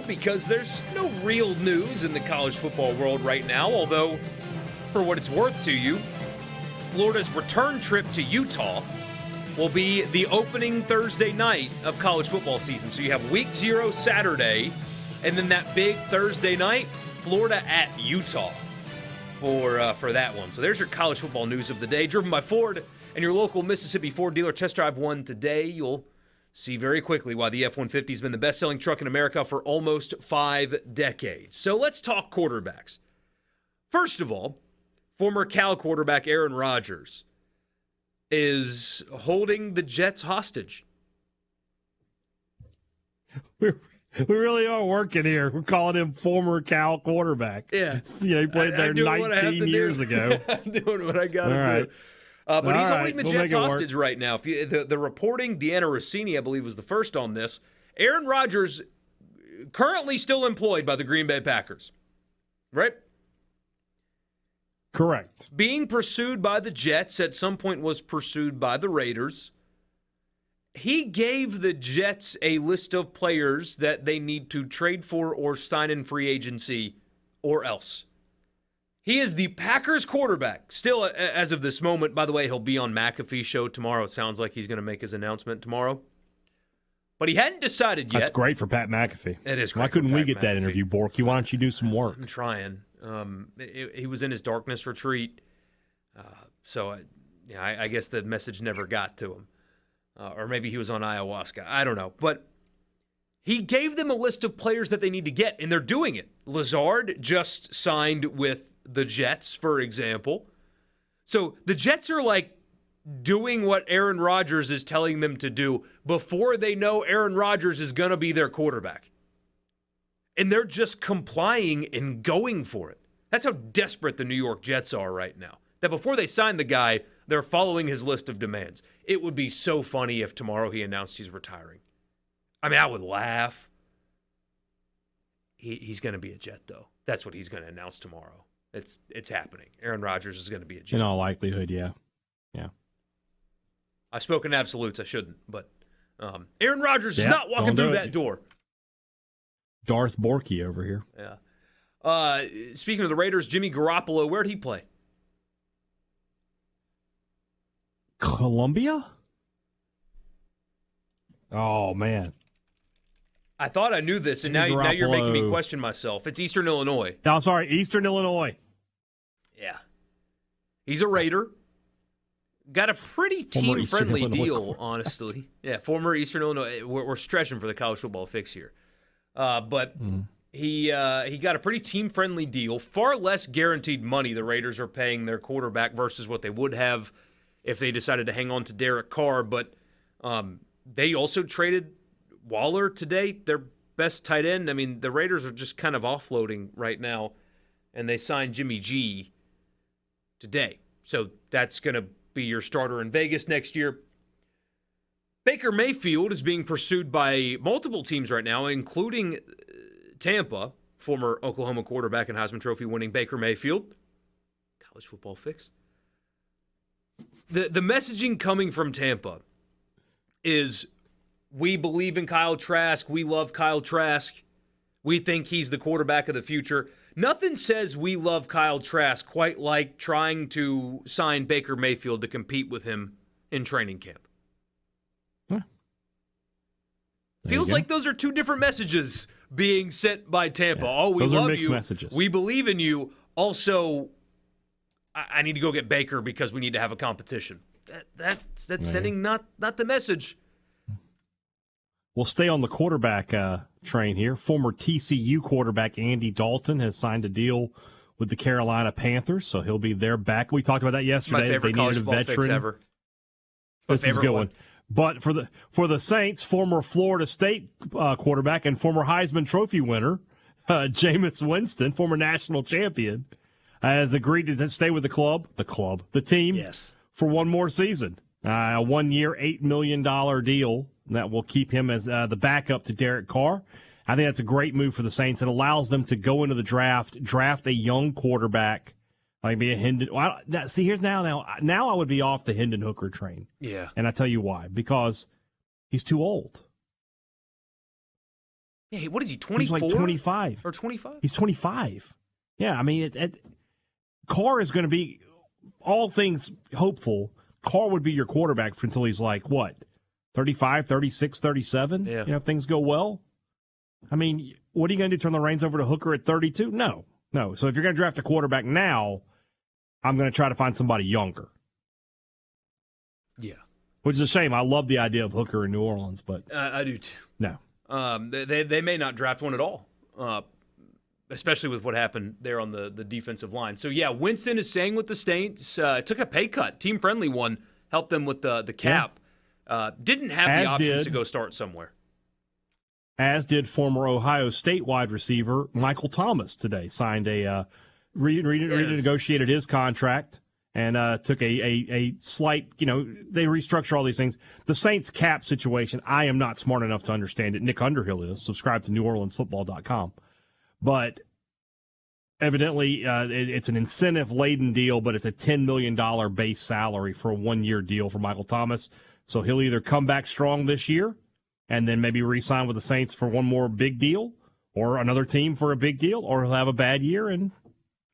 because there's no real news in the college football world right now, although, for what it's worth to you, Florida's return trip to Utah will be the opening Thursday night of college football season. So you have week 0 Saturday, and then that big Thursday night, Florida at Utah for that one. So there's your college football news of the day, driven by Ford and your local Mississippi Ford dealer. Test drive one today. You'll see very quickly why the F-150 has been the best-selling truck in America for almost 5 decades. So let's talk quarterbacks. First of all, former Cal quarterback Aaron Rodgers is holding the Jets hostage. We really are working here. We're calling him former Cal quarterback. Yeah. He played there 19 years ago. I'm doing what I got to do. But he's holding the Jets hostage right now. The reporting, Deanna Rossini, I believe, was the first on this. Aaron Rodgers, currently still employed by the Green Bay Packers, right? Correct. Being pursued by the Jets, at some point was pursued by the Raiders. He gave the Jets a list of players that they need to trade for or sign in free agency or else. He is the Packers quarterback. Still, as of this moment, by the way, he'll be on McAfee's show tomorrow. It sounds like he's going to make his announcement tomorrow. But he hadn't decided yet. That's great for Pat McAfee. It is great. Why couldn't we get McAfee. that interview, Borky? Why don't you do some work? I'm trying. He was in his darkness retreat. I guess the message never got to him. Or maybe he was on ayahuasca. I don't know. But he gave them a list of players that they need to get, and they're doing it. Lazard just signed with the Jets, for example. So the Jets are like doing what Aaron Rodgers is telling them to do before they know Aaron Rodgers is going to be their quarterback. And they're just complying and going for it. That's how desperate the New York Jets are right now. That before they sign the guy, they're following his list of demands. It would be so funny if tomorrow he announced he's retiring. I mean, I would laugh. He's going to be a Jet, though. That's what he's going to announce tomorrow. It's happening. Aaron Rodgers is going to be a Jet. In all likelihood, yeah. Yeah. I've spoken absolutes. I shouldn't. But Aaron Rodgers is not walking through that door. Darth Borky over here. Yeah. Speaking of the Raiders, Jimmy Garoppolo, where'd he play? Columbia? Oh, man. I thought I knew this, and now you're making me question myself. It's Eastern Illinois. No, I'm sorry, Eastern Illinois. Yeah. He's a Raider. Got a pretty team-friendly deal, honestly. Yeah, former Eastern Illinois. We're stretching for the college football fix here. But he got a pretty team-friendly deal. Far less guaranteed money the Raiders are paying their quarterback versus what they would have if they decided to hang on to Derek Carr. But they also traded Waller today, their best tight end. I mean, the Raiders are just kind of offloading right now, and they signed Jimmy G today. So that's going to be your starter in Vegas next year. Baker Mayfield is being pursued by multiple teams right now, including Tampa, former Oklahoma quarterback and Heisman Trophy winning Baker Mayfield. College football fix. The messaging coming from Tampa is, we believe in Kyle Trask. We love Kyle Trask. We think he's the quarterback of the future. Nothing says we love Kyle Trask quite like trying to sign Baker Mayfield to compete with him in training camp. Feels like those are two different messages being sent by Tampa. Yeah, oh, we love you. Messages. We believe in you. Also, I need to go get Baker because we need to have a competition. That's sending not the message. We'll stay on the quarterback train here. Former TCU quarterback Andy Dalton has signed a deal with the Carolina Panthers, so he'll be there back. We talked about that yesterday. My favorite college football fix ever. This is a good one. But for the Saints, former Florida State quarterback and former Heisman Trophy winner Jameis Winston, former national champion, has agreed to stay with the team, yes, for one more season. A 1-year, $8 million deal that will keep him as the backup to Derek Carr. I think that's a great move for the Saints. It allows them to go into the draft a young quarterback, like be a Hendon. Well, here's now I would be off the Hendon Hooker train. Yeah, and I tell you why. Because he's too old. Yeah, what is he, 24? He's like 25. Or 25? He's 25. Yeah, I mean, Carr is going to be, all things hopeful, Carr would be your quarterback until he's like, what, 35, 36, 37? Yeah. If things go well? I mean, what are you going to do, turn the reins over to Hooker at 32? No. So if you're going to draft a quarterback now, I'm going to try to find somebody younger. Yeah. Which is a shame. I love the idea of Hooker in New Orleans, but I do too. No. They may not draft one at all, especially with what happened there on the defensive line. So, yeah, Winston is staying with the Saints. Took a pay cut, team-friendly one, helped them with the cap. Yeah. Didn't have the options to go start somewhere. As did former Ohio State wide receiver Michael Thomas today. Signed a renegotiated his contract and took a slight, they restructure all these things. The Saints cap situation, I am not smart enough to understand it. Nick Underhill is. Subscribe to NewOrleansFootball.com. But evidently it's an incentive-laden deal, but it's a $10 million base salary for a one-year deal for Michael Thomas. So he'll either come back strong this year and then maybe re-sign with the Saints for one more big deal, or another team for a big deal, or he'll have a bad year and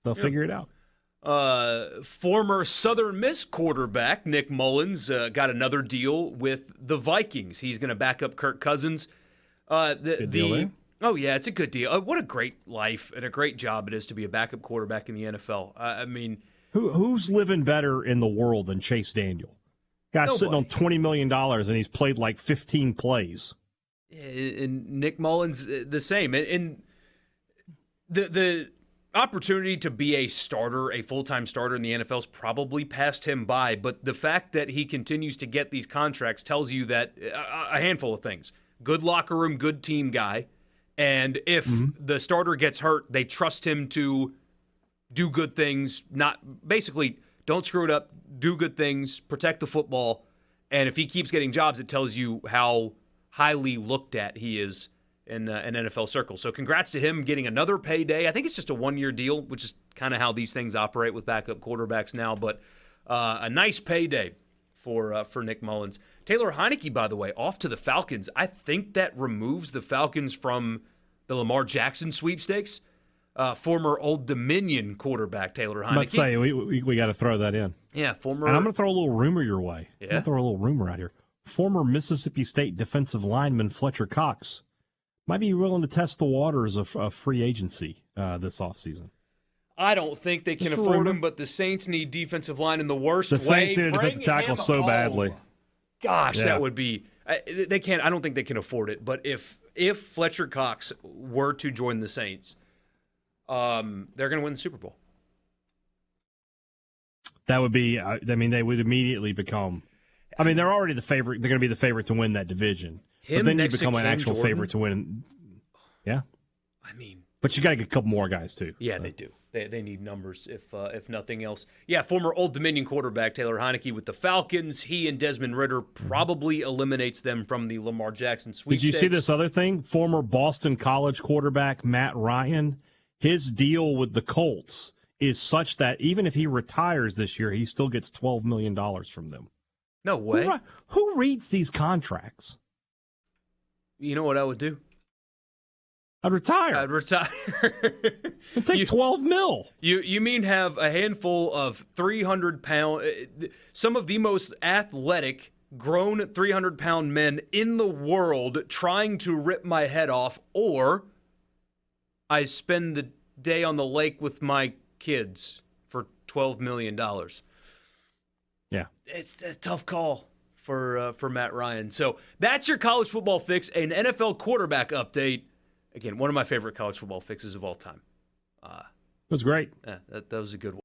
they'll figure it out. Former Southern Miss quarterback Nick Mullins got another deal with the Vikings. He's going to back up Kirk Cousins. Good deal there. Oh, yeah, it's a good deal. What a great life and a great job it is to be a backup quarterback in the NFL. I mean, who's living better in the world than Chase Daniel? Guy's sitting on $20 million, and he's played like 15 plays. And Nick Mullins, the same. And the opportunity to be a starter, a full-time starter in the NFL's probably passed him by, but the fact that he continues to get these contracts tells you that a handful of things. Good locker room, good team guy. And if the starter gets hurt, they trust him to do good things, don't screw it up, do good things, protect the football. And if he keeps getting jobs, it tells you how highly looked at he is in an NFL circle. So congrats to him getting another payday. I think it's just a one-year deal, which is kind of how these things operate with backup quarterbacks now. But a nice payday for Nick Mullins. Taylor Heineke, by the way, off to the Falcons. I think that removes the Falcons from the Lamar Jackson sweepstakes. Former Old Dominion quarterback Taylor Heineke. Let's say we got to throw that in. Yeah, former. And I'm going to throw a little rumor your way. Yeah. I'm going to throw a little rumor out here. Former Mississippi State defensive lineman Fletcher Cox might be willing to test the waters of free agency this offseason. I don't think they can afford him, but the Saints need defensive line in the worst way. The Saints need a defensive tackle so badly. Gosh, that would be. They can't. I don't think they can afford it. But if Fletcher Cox were to join the Saints, they're going to win the Super Bowl. That would be. They would immediately become. They're already the favorite. They're going to be the favorite to win that division. But then you become an actual favorite to win. Yeah. But you got to get a couple more guys too. Yeah, so. They do. They need numbers, if nothing else. Yeah, former Old Dominion quarterback Taylor Heineke with the Falcons. He and Desmond Ridder probably eliminates them from the Lamar Jackson sweepstakes. Did you see this other thing? Former Boston College quarterback Matt Ryan, his deal with the Colts is such that even if he retires this year, he still gets $12 million from them. No way. Who reads these contracts? You know what I would do? I'd retire. And take 12 mil. You mean have a handful of 300-pound, some of the most athletic, grown 300-pound men in the world trying to rip my head off, or I spend the day on the lake with my kids for $12 million. Yeah. It's a tough call for Matt Ryan. So that's your college football fix, an NFL quarterback update. Again, one of my favorite college football fixes of all time. It was great. Yeah, that was a good one.